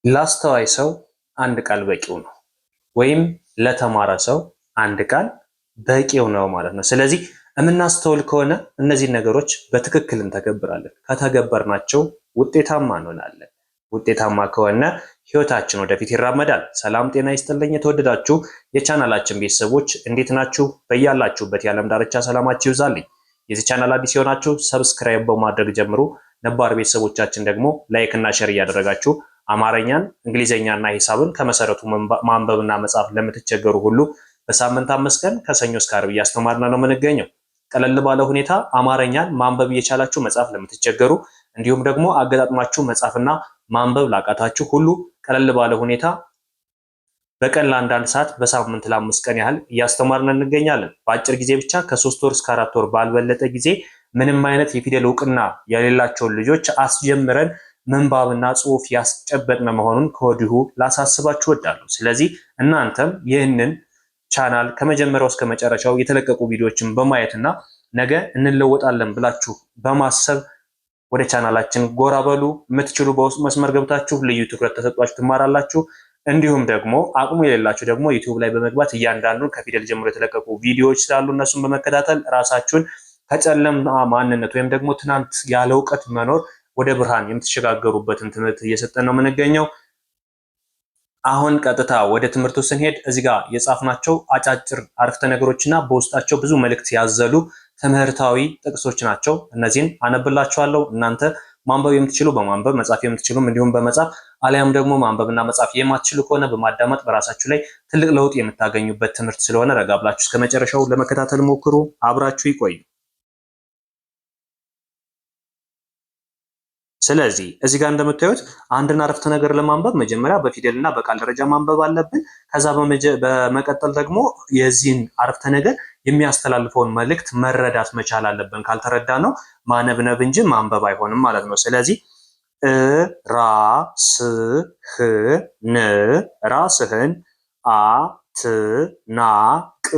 ላስተዋይ ሰው አንድ ቃል በቂው ነው፣ ወይም ለተማረ ሰው አንድ ቃል በቂው ነው ማለት ነው። ስለዚህ የምናስተውል ከሆነ እነዚህን ነገሮች በትክክል እንተገብራለን። ከተገበርናቸው ውጤታማ እንሆናለን። ውጤታማ ከሆነ ህይወታችን ወደፊት ይራመዳል። ሰላም ጤና ይስጥልኝ። የተወደዳችሁ የቻናላችን ቤተሰቦች እንዴት ናችሁ? በያላችሁበት የዓለም ዳርቻ ሰላማችሁ ይብዛልኝ። የዚህ ቻናል አዲስ የሆናችሁ ሰብስክራይብ በማድረግ ጀምሩ። ነባር ቤተሰቦቻችን ደግሞ ላይክ እና ሼር እያደረጋችሁ አማርኛን፣ እንግሊዘኛና ሂሳብን ከመሰረቱ ማንበብና መጻፍ ለምትቸገሩ ሁሉ በሳምንት 5 ቀን ከሰኞ እስከ ዓርብ እያስተማርን ነው የምንገኘው። ቀለል ባለ ሁኔታ አማርኛን ማንበብ እየቻላችሁ መጻፍ ለምትቸገሩ፣ እንዲሁም ደግሞ አገጣጥማችሁ መጻፍና ማንበብ ላቃታችሁ ሁሉ ቀለል ባለ ሁኔታ በቀን ለአንዳንድ ሰዓት በሳምንት ለ5 ቀን ያህል እያስተማርን እንገኛለን። በአጭር ጊዜ ብቻ ከ3 ወር እስከ 4 ወር ባልበለጠ ጊዜ ምንም አይነት የፊደል እውቅና የሌላቸውን ልጆች አስጀምረን ምንባብና ጽሑፍ ያስጨበጥን መሆኑን ከወዲሁ ላሳስባችሁ እወዳለሁ። ስለዚህ እናንተም ይህንን ቻናል ከመጀመሪያው እስከ መጨረሻው የተለቀቁ ቪዲዮዎችን በማየትና ነገ እንለወጣለን ብላችሁ በማሰብ ወደ ቻናላችን ጎራ በሉ። የምትችሉ በውስጥ መስመር ገብታችሁ ልዩ ትኩረት ተሰጧችሁ ትማራላችሁ። እንዲሁም ደግሞ አቅሙ የሌላችሁ ደግሞ ዩቲዩብ ላይ በመግባት እያንዳንዱን ከፊደል ጀምሮ የተለቀቁ ቪዲዮዎች ስላሉ እነሱን በመከታተል ራሳችሁን ከጨለማ ማንነት ወይም ደግሞ ትናንት ያለ እውቀት መኖር ወደ ብርሃን የምትሸጋገሩበትን ትምህርት እየሰጠን ነው የምንገኘው። አሁን ቀጥታ ወደ ትምህርቱ ስንሄድ እዚህ ጋር የጻፍናቸው አጫጭር አረፍተ ነገሮችና በውስጣቸው ብዙ መልእክት ያዘሉ ትምህርታዊ ጥቅሶች ናቸው። እነዚህን አነብላችኋለሁ። እናንተ ማንበብ የምትችሉ በማንበብ መጻፍ የምትችሉም እንዲሁም በመጻፍ አሊያም ደግሞ ማንበብና መጻፍ የማትችሉ ከሆነ በማዳመጥ በራሳችሁ ላይ ትልቅ ለውጥ የምታገኙበት ትምህርት ስለሆነ ረጋ ብላችሁ እስከ መጨረሻው ለመከታተል ሞክሩ። አብራችሁ ይቆዩ። ስለዚህ እዚህ ጋር እንደምታዩት አንድን አረፍተ ነገር ለማንበብ መጀመሪያ በፊደልና በቃል ደረጃ ማንበብ አለብን። ከዛ በመቀጠል ደግሞ የዚህን አረፍተ ነገር የሚያስተላልፈውን መልእክት መረዳት መቻል አለብን። ካልተረዳ ነው ማነብነብ እንጂ ማንበብ አይሆንም ማለት ነው። ስለዚህ ራስህን አትናቅ።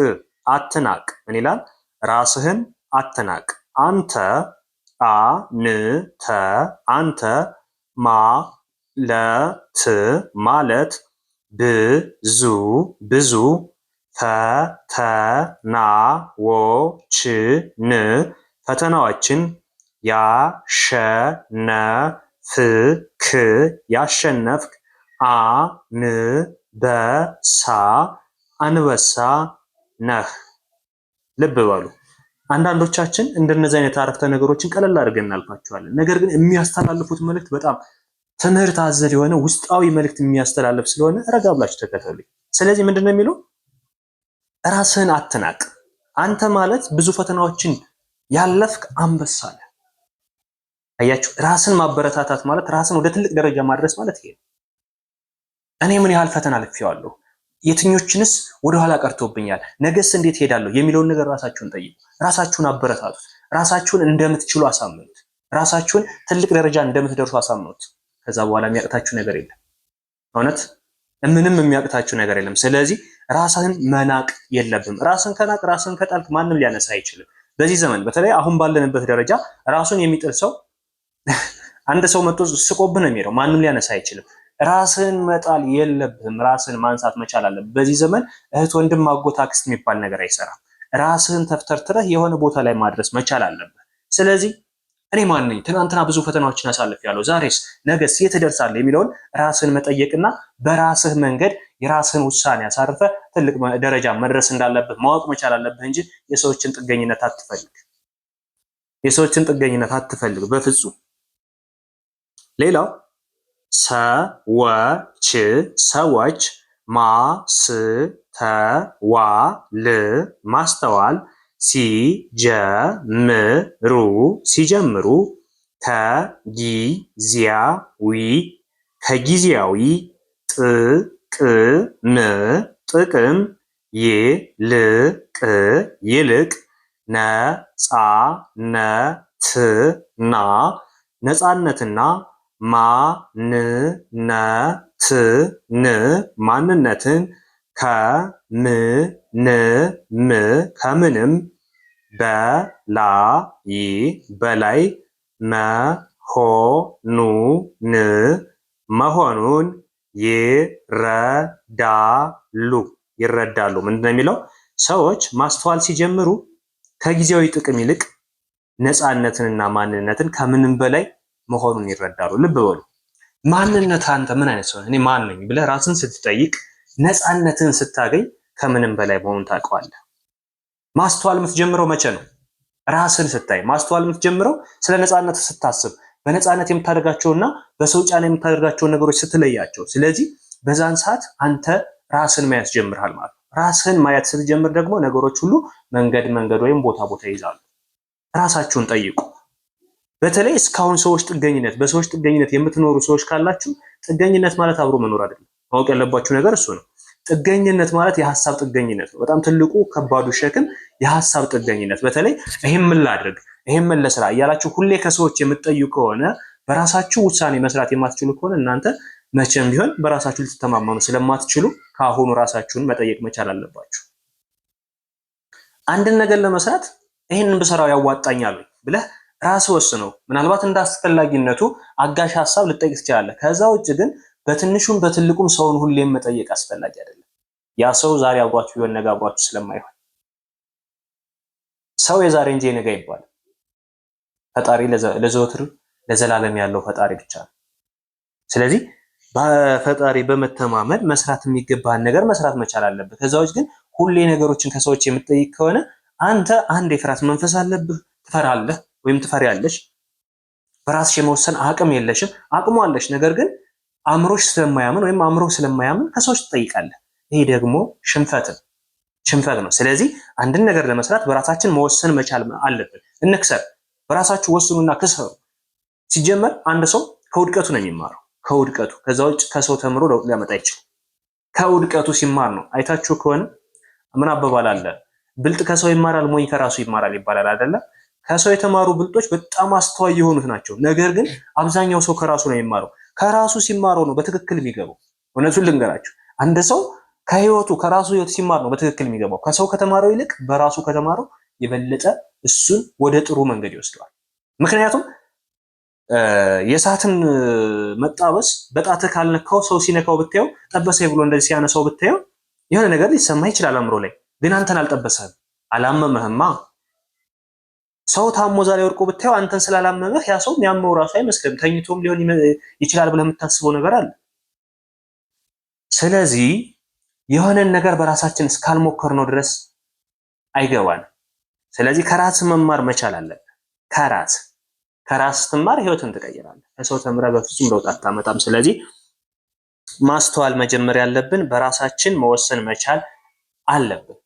አትናቅ ምን ይላል? ራስህን አትናቅ። አንተ ማለት ብዙ ፈተናዎችን ያሸነፍክ አንበሳ ነህ። ልብ በሉ። አንዳንዶቻችን እንደነዚህ አይነት አረፍተ ነገሮችን ቀለል አድርገን እናልፋቸዋለን። ነገር ግን የሚያስተላልፉት መልእክት በጣም ትምህርት አዘል የሆነ ውስጣዊ መልእክት የሚያስተላልፍ ስለሆነ ረጋ ብላችሁ ተከተሉኝ። ስለዚህ ምንድነው የሚለው? ራስህን አትናቅ። አንተ ማለት ብዙ ፈተናዎችን ያለፍክ አንበሳ ነህ። አያችሁ፣ ራስን ማበረታታት ማለት ራስን ወደ ትልቅ ደረጃ ማድረስ ማለት ይሄ ነው። እኔ ምን ያህል ፈተና አልፌዋለሁ፣ የትኞችንስ ወደኋላ ቀርቶብኛል፣ ነገስ እንዴት ሄዳለሁ የሚለውን ነገር ራሳችሁን ጠይቁ። ራሳችሁን አበረታቱት። ራሳችሁን እንደምትችሉ አሳምኑት። ራሳችሁን ትልቅ ደረጃ እንደምትደርሱ አሳምኑት። ከዛ በኋላ የሚያቅታችሁ ነገር የለም። እውነት ምንም የሚያቅታችሁ ነገር የለም። ስለዚህ ራስህን መናቅ የለብም። ራስን ከናቅ፣ ራስን ከጣልክ ማንም ሊያነሳ አይችልም። በዚህ ዘመን በተለይ አሁን ባለንበት ደረጃ ራሱን የሚጥል ሰው አንድ ሰው መጥቶ ስቆብህ ነው የሚሄደው። ማንም ሊያነሳ አይችልም። ራስን መጣል የለብህም። ራስን ማንሳት መቻል አለብህ። በዚህ ዘመን እህት፣ ወንድም፣ አጎት፣ አክስት የሚባል ነገር አይሰራም። ራስህን ተፍተርትረህ የሆነ ቦታ ላይ ማድረስ መቻል አለብህ። ስለዚህ እኔ ማን ነኝ? ትናንትና ብዙ ፈተናዎችን አሳልፌያለሁ፣ ዛሬስ ነገስ የት እደርሳለሁ የሚለውን ራስን መጠየቅና በራስህ መንገድ የራስህን ውሳኔ አሳርፈህ ትልቅ ደረጃ መድረስ እንዳለብህ ማወቅ መቻል አለብህ እንጂ የሰዎችን ጥገኝነት አትፈልግ። የሰዎችን ጥገኝነት አትፈልግ በፍጹም። ሌላው ሰዎች ማስተዋል ሲጀምሩ ከጊዜያዊ ጥቅም ይልቅ ነፃነትና ማንነትን ከምንም በላይ መሆኑን ይረዳሉ። ምንድነው የሚለው? ሰዎች ማስተዋል ሲጀምሩ ከጊዜያዊ ጥቅም ይልቅ ነፃነትንና ማንነትን ከምንም በላይ መሆኑን ይረዳሉ። ልብ በሉ። ማንነት አንተ ምን አይነት ሰው ነህ? እኔ ማን ነኝ ብለህ ራስን ስትጠይቅ ነፃነትን ስታገኝ ከምንም በላይ መሆኑን ታውቀዋለህ። ማስተዋል የምትጀምረው መቼ ነው? ራስን ስታይ። ማስተዋል የምትጀምረው ስለ ነፃነት ስታስብ፣ በነፃነት የምታደርጋቸውና በሰው ጫና የምታደርጋቸውን ነገሮች ስትለያቸው። ስለዚህ በዛን ሰዓት አንተ ራስን ማየት ጀምርሃል ማለት ነው። ራስን ማየት ስትጀምር ደግሞ ነገሮች ሁሉ መንገድ ወይም ቦታ ይይዛሉ። ራሳችሁን ጠይቁ። በተለይ እስካሁን በሰዎች ጥገኝነት የምትኖሩ ሰዎች ካላችሁ፣ ጥገኝነት ማለት አብሮ መኖር አይደለም። ማወቅ ያለባችሁ ነገር እሱ ነው። ጥገኝነት ማለት የሀሳብ ጥገኝነት ነው። በጣም ትልቁ ከባዱ ሸክም የሀሳብ ጥገኝነት። በተለይ ይሄን ምን ላድርግ፣ ይሄን ምን ልስራ እያላችሁ ሁሌ ከሰዎች የምትጠይቁ ከሆነ፣ በራሳችሁ ውሳኔ መስራት የማትችሉ ከሆነ እናንተ መቼም ቢሆን በራሳችሁ ልትተማመኑ ስለማትችሉ ከአሁኑ ራሳችሁን መጠየቅ መቻል አለባችሁ። አንድን ነገር ለመስራት ይሄንን ብሰራው ያዋጣኛል ብለህ ራስ ወስነው። ምናልባት እንደ አስፈላጊነቱ አጋዥ ሀሳብ ልጠይቅ ትችላለህ። ከዛ ውጭ ግን በትንሹም በትልቁም ሰውን ሁሌም መጠየቅ አስፈላጊ አይደለም። ያ ሰው ዛሬ አብሯችሁ ቢሆን ነገ አብሯችሁ ስለማይሆን፣ ሰው የዛሬ እንጂ የነገ ይባላል። ፈጣሪ ለዘወትር ለዘላለም ያለው ፈጣሪ ብቻ ነው። ስለዚህ በፈጣሪ በመተማመን መስራት የሚገባህን ነገር መስራት መቻል አለብህ። ከዛ ውጭ ግን ሁሌ ነገሮችን ከሰዎች የምትጠይቅ ከሆነ አንተ አንድ የፍርሃት መንፈስ አለብህ፣ ትፈራለህ ወይም ትፈሪያለሽ። በራስሽ የመወሰን አቅም የለሽም። አቅሙ አለሽ፣ ነገር ግን አእምሮሽ ስለማያምን ወይም አእምሮህ ስለማያምን ከሰዎች ትጠይቃለህ። ይሄ ደግሞ ሽንፈት ነው። ስለዚህ አንድን ነገር ለመስራት በራሳችን መወሰን መቻል አለብን። እንክሰር፣ በራሳችሁ ወስኑና ክሰሩ። ሲጀመር አንድ ሰው ከውድቀቱ ነው የሚማረው፣ ከውድቀቱ። ከዛ ውጭ ከሰው ተምሮ ለውጥ ሊያመጣ ይችላል። ከውድቀቱ ሲማር ነው። አይታችሁ ከሆነ ምን አባባል አለ? ብልጥ ከሰው ይማራል፣ ሞኝ ከራሱ ይማራል ይባላል አይደለ? ከሰው የተማሩ ብልጦች በጣም አስተዋይ የሆኑት ናቸው። ነገር ግን አብዛኛው ሰው ከራሱ ነው የሚማረው። ከራሱ ሲማረው ነው በትክክል የሚገባው። እውነቱን ልንገራችሁ፣ አንድ ሰው ከራሱ ህይወት ሲማር ነው በትክክል የሚገባው። ከሰው ከተማረው ይልቅ በራሱ ከተማረው የበለጠ እሱን ወደ ጥሩ መንገድ ይወስደዋል። ምክንያቱም የእሳትን መጣበስ በጣትህ ካልነካው ሰው ሲነካው ብታየው፣ ጠበሰኝ ብሎ እንደዚህ ሲያነሳው ብታየው የሆነ ነገር ሊሰማ ይችላል አእምሮ ላይ። ግን አንተን አልጠበሰህም፣ አላመመህማ። ሰው ታሞ ዛሬ ወድቆ ብታየው አንተን ስላላመመህ ያ ሰው የሚያመው ራሱ አይመስልም። ተኝቶም ሊሆን ይችላል ብለህ የምታስበው ነገር አለ። ስለዚህ የሆነን ነገር በራሳችን እስካልሞከርነው ድረስ አይገባንም። ስለዚህ ከራስ መማር መቻል አለብን። ከራስ ስትማር ህይወትን ትቀይራለህ። ከሰው ተምረህ በፍጹም ለውጥ አታመጣም። ስለዚህ ማስተዋል መጀመር ያለብን፣ በራሳችን መወሰን መቻል አለብን።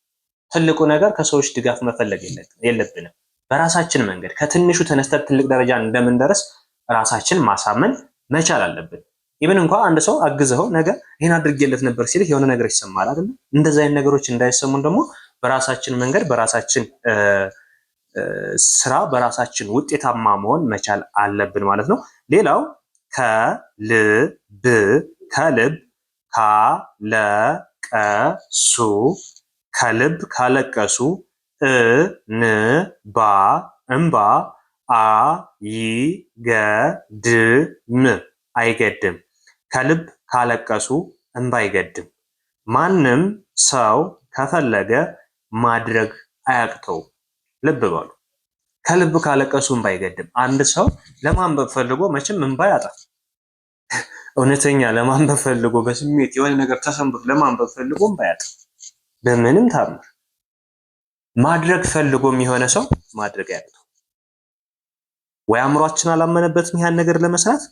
ትልቁ ነገር ከሰዎች ድጋፍ መፈለግ የለብንም። በራሳችን መንገድ ከትንሹ ተነስተን ትልቅ ደረጃ እንደምንደርስ ራሳችን ማሳመን መቻል አለብን። ኢቭን እንኳን አንድ ሰው አግዘኸው ነገ ይሄን አድርጌለት ነበር ሲልህ የሆነ ነገር ይሰማል አይደል? እንደዚህ አይነት ነገሮች እንዳይሰሙን ደግሞ በራሳችን መንገድ፣ በራሳችን ስራ፣ በራሳችን ውጤታማ መሆን መቻል አለብን ማለት ነው። ሌላው ከልብ ካለቀሱ እንባ አይገድም። ከልብ ካለቀሱ እንባ አይገድም። ማንም ሰው ከፈለገ ማድረግ አያቅተውም። ልብ በሉ። ከልብ ካለቀሱ እንባ አይገድም። አንድ ሰው ለማንበብ ፈልጎ መቼም እንባ ያጣል። እውነተኛ ለማንበብ ፈልጎ በስሜት የሆነ ነገር ተሰምቶት ለማንበብ ፈልጎ እንባ ያጣል። በምንም ታምር ማድረግ ፈልጎም የሆነ ሰው ማድረግ አያቅተው። ወይ አእምሯችን አላመነበትም ያን ነገር ለመስራት።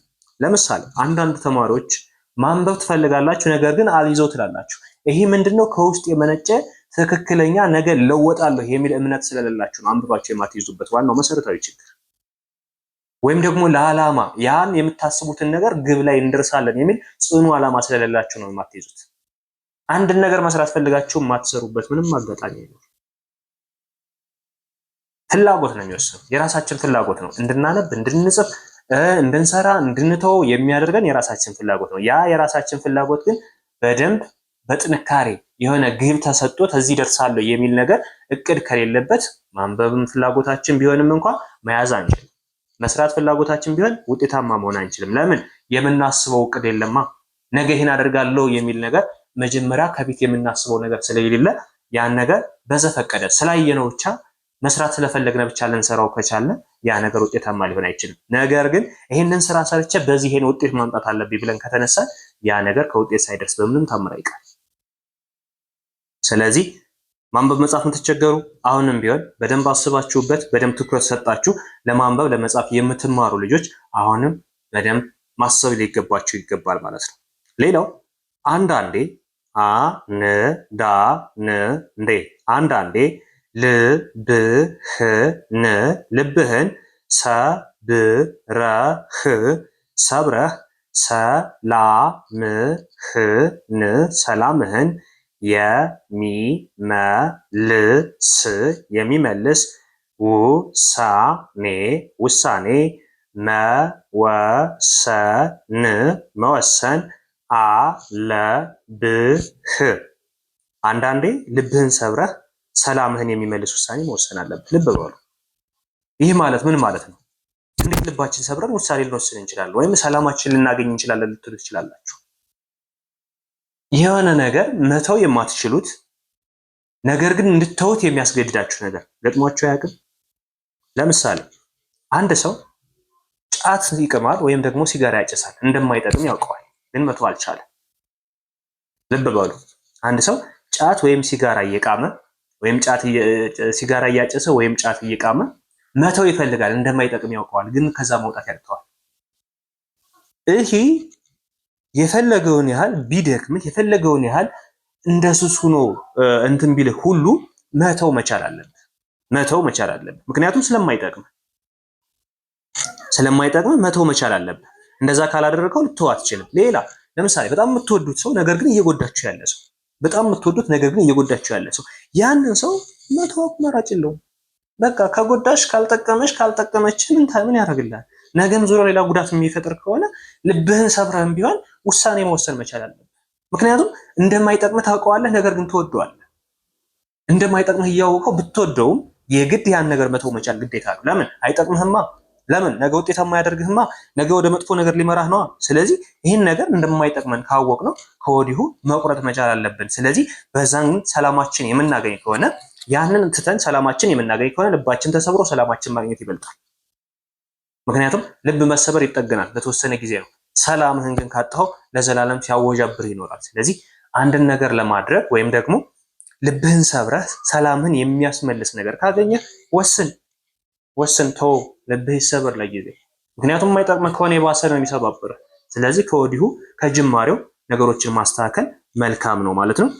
ለምሳሌ አንዳንድ ተማሪዎች ማንበብ ትፈልጋላችሁ፣ ነገር ግን አልይዘው ትላላችሁ። ይሄ ምንድነው? ከውስጥ የመነጨ ትክክለኛ ነገር ለወጣለሁ የሚል እምነት ስለሌላችሁ ነው አንብባችሁ የማትይዙበት ዋናው መሰረታዊ ችግር። ወይም ደግሞ ለዓላማ ያን የምታስቡትን ነገር ግብ ላይ እንደርሳለን የሚል ጽኑ ዓላማ ስለሌላችሁ ነው የማትይዙት። አንድን ነገር መስራት ፈልጋችሁ የማትሰሩበት ምንም አጋጣሚ የለም። ፍላጎት ነው የሚወስነው። የራሳችን ፍላጎት ነው እንድናነብ፣ እንድንጽፍ፣ እንድንሰራ፣ እንድንተው የሚያደርገን የራሳችን ፍላጎት ነው። ያ የራሳችን ፍላጎት ግን በደንብ በጥንካሬ የሆነ ግብ ተሰጥቶት እዚህ ደርሳለሁ የሚል ነገር እቅድ ከሌለበት ማንበብም ፍላጎታችን ቢሆንም እንኳን መያዝ አንችልም። መስራት ፍላጎታችን ቢሆን ውጤታማ መሆን አንችልም። ለምን? የምናስበው እቅድ የለማ። ነገ ይሄን አደርጋለሁ የሚል ነገር መጀመሪያ ከፊት የምናስበው ነገር ስለሌለ ያን ነገር በዘፈቀደ ስላየነው ብቻ መስራት ስለፈለግነ ብቻ ልንሰራው ከቻለ ያ ነገር ውጤታማ ሊሆን አይችልም። ነገር ግን ይሄንን ስራ ሰርቼ በዚህ ይሄን ውጤት ማምጣት አለብኝ ብለን ከተነሳ ያ ነገር ከውጤት ሳይደርስ በምንም ታምር አይቀርም። ስለዚህ ማንበብ መጻፍ የምትቸገሩ አሁንም ቢሆን በደንብ አስባችሁበት በደንብ ትኩረት ሰጣችሁ ለማንበብ ለመጻፍ የምትማሩ ልጆች አሁንም በደንብ ማሰብ ሊገባችሁ ይገባል ማለት ነው። ሌላው አንዳንዴ አንዳንዴ ልብህን ሰብረህ ሰላምህን የሚመልስ ውሳኔ መወሰን አለብህ። አንዳንዴ ልብህን ሰብረህ ሰላምህን የሚመልስ ውሳኔ መወሰን አለብህ። ልብ በሉ። ይህ ማለት ምን ማለት ነው? እንዴት ልባችን ሰብረን ውሳኔ ልንወስን እንችላለን ወይም ሰላማችን ልናገኝ እንችላለን ልትሉ ትችላላችሁ። የሆነ ነገር መተው የማትችሉት ነገር ግን እንድትተውት የሚያስገድዳችሁ ነገር ገጥሟችሁ አያውቅም? ለምሳሌ አንድ ሰው ጫት ይቅማል ወይም ደግሞ ሲጋራ ያጨሳል። እንደማይጠቅም ያውቀዋል፣ ግን መተው አልቻለም። ልብ በሉ። አንድ ሰው ጫት ወይም ሲጋራ እየቃመ ወይም ሲጋራ እያጨሰ ወይም ጫት እየቃመ መተው ይፈልጋል፣ እንደማይጠቅም ያውቀዋል፣ ግን ከዛ መውጣት ያቅተዋል። ይህ የፈለገውን ያህል ቢደክምህ የፈለገውን ያህል እንደ ሱስ ሆኖ እንትን ቢልህ ሁሉ መተው መቻል አለብህ። ምክንያቱም ስለማይጠቅምህ መተው መቻል አለብህ። እንደዛ ካላደረገው ልትተው አትችልም። ሌላ ለምሳሌ በጣም የምትወዱት ሰው ነገር ግን እየጎዳችሁ ያለ ሰው ያንን ሰው መተው አማራጭ የለውም። በቃ ከጎዳሽ ካልጠቀመች ምን ያደርግልሃል? ነገም ዙሮ ሌላ ጉዳት የሚፈጥር ከሆነ ልብህን ሰብረህም ቢሆን ውሳኔ መወሰን መቻል አለብህ። ምክንያቱም እንደማይጠቅምህ ታውቀዋለህ፣ ነገር ግን ትወደዋለህ። እንደማይጠቅምህ እያወቀው ብትወደውም የግድ ያን ነገር መተው መቻል ግዴታ ነው። ለምን? አይጠቅምህማ። ለምን? ነገ ውጤታማ ያደርግህማ። ነገ ወደ መጥፎ ነገር ሊመራህ ነዋ። ስለዚህ ይህን ነገር እንደማይጠቅመን ካወቅ ነው ከወዲሁ መቁረጥ መቻል አለብን። ስለዚህ በዛን ሰላማችን የምናገኝ ከሆነ ያንን ትተን ሰላማችን የምናገኝ ከሆነ ልባችን ተሰብሮ ሰላማችን ማግኘት ይበልጣል። ምክንያቱም ልብ መሰበር ይጠገናል፣ ለተወሰነ ጊዜ ነው። ሰላምህን ግን ካጣኸው ለዘላለም ሲያወዣብርህ ይኖራል። ስለዚህ አንድን ነገር ለማድረግ ወይም ደግሞ ልብህን ሰብረህ ሰላምህን የሚያስመልስ ነገር ካገኘህ ወስን፣ ተው፣ ልብህ ይሰበር ለጊዜ። ምክንያቱም የማይጠቅምህ ከሆነ የባሰ ነው የሚሰባብርህ። ስለዚህ ከወዲሁ ከጅማሬው ነገሮችን ማስተካከል መልካም ነው ማለት ነው።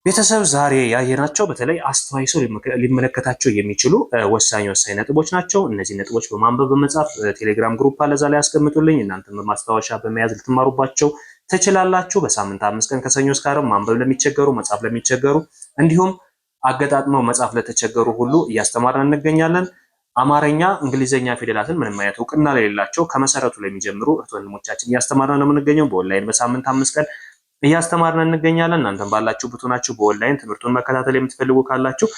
ቤተሰብ ዛሬ ያየናቸው በተለይ አስተዋይ ሰው ሊመለከታቸው የሚችሉ ወሳኝ ነጥቦች ናቸው። እነዚህ ነጥቦች በማንበብ በመጻፍ ቴሌግራም ግሩፕ አለ፣ እዛ ላይ ያስቀምጡልኝ። እናንተም በማስታወሻ በመያዝ ልትማሩባቸው ትችላላችሁ። በሳምንት 5 ቀን ከሰኞ እስከ ዓርብ ማንበብ ለሚቸገሩ፣ መጻፍ ለሚቸገሩ እንዲሁም አገጣጥመው መጻፍ ለተቸገሩ ሁሉ እያስተማርን እንገኛለን። አማርኛ፣ እንግሊዘኛ ፊደላትን ምንም አይነት እውቅና ለሌላቸው ከመሰረቱ ለሚጀምሩ እህት ወንድሞቻችን እያስተማርን ነው የምንገኘው። በኦንላይን በሳምንት 5 ቀን እያስተማርን እንገኛለን። እናንተም ባላችሁበት ሆናችሁ በኦንላይን ትምህርቱን መከታተል የምትፈልጉ ካላችሁ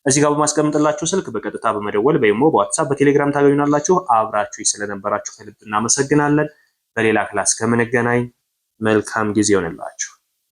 እዚህ ጋር በማስቀምጥላችሁ ስልክ በቀጥታ በመደወል በኢሞ፣ በዋትስአፕ፣ በቴሌግራም ታገኙናላችሁ። አብራችሁ ስለነበራችሁ ከልብ እናመሰግናለን። በሌላ ክላስ ከምንገናኝ መልካም ጊዜ ይሆንላችሁ።